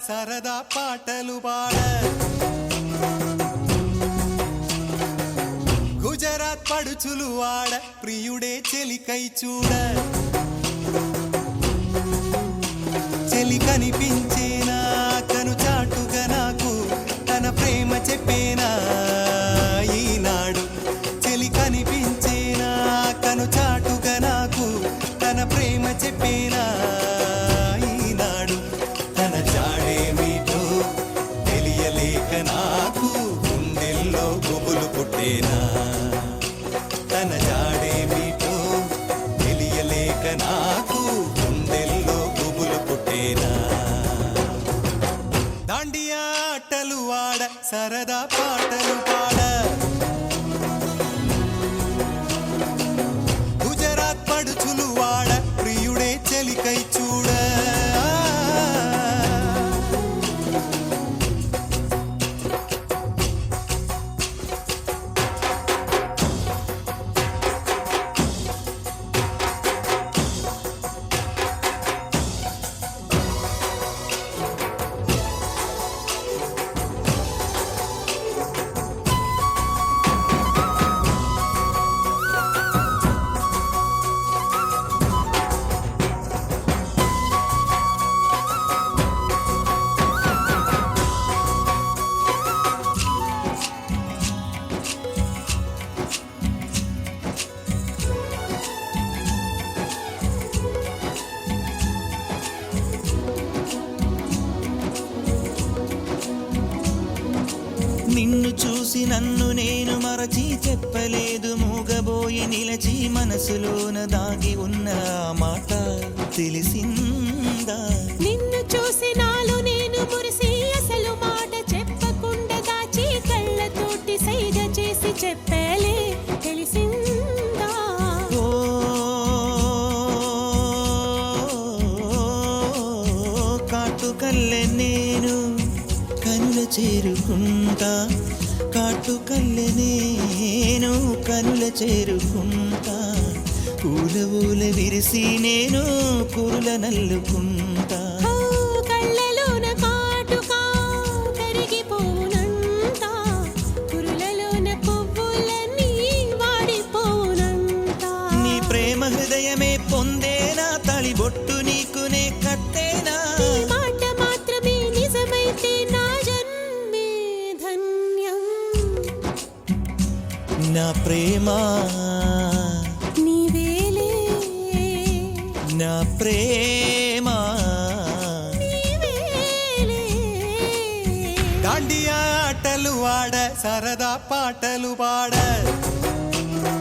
సరదా పాటలు పాడ గుజరాత్ పడుచులు వాడ ప్రియుడే చెలికై చూడ చెలి కనిపించేనా కను చాటుగా నాకు తన ప్రేమ చెప్పేనా ఈనాడు చెలి కనిపించేనా కను చాటుగా నాకు తన ప్రేమ చెప్పేనా ఈనాడు తన జాడేమిటో తెలియలేక నాకు గుండెల్లో గుబులు పుట్టేనా తన జాడేమిటో తెలియలేక నాకు గుండెల్లో గుబులు పుట్టేనా దాండియా ఆటలు ఆడ సరదా పాటలు పాడ గుజరాత్ పడుచులు వాడ ప్రియుడే చెలికై చూడ నిన్ను చూసి నన్ను నేను మరచి చెప్పలేదు మూగబోయి నిలచి మనసులోన దాగి ఉన్న మాట తెలిసిందా నిన్ను చూసి నాలో నేను మురిసి అసలు మాట చెప్పకుండా దాచి కళ్ళతోటి సైగ చేసి చెప్పలే తెలిసిందా ఓ కాటుకల్లె నేను కనుల చేరుకుంటా కాటుకల్లె నేను కనుల చేరుకుంటా పూల ఊల విరిసి నేను కురుల నల్లుకుంటా ఓ కళ్ళలోన కాటుకా కరిగిపోనంట కురులలోన పువ్వులన్నీ వాడిపోనంట నీ ప్రేమ హృదయమే పొందేనా తళిబొట్టు నీకునే కట్టేనా ఈ మాట మాత్రమే నిజమైతే నా జన్మే ధన్యం నా ప్రేమ నీవేలే నా ప్రేమ నీవేలే దాండియా ఆటలు ఆడ సరదా పాటలు పాడ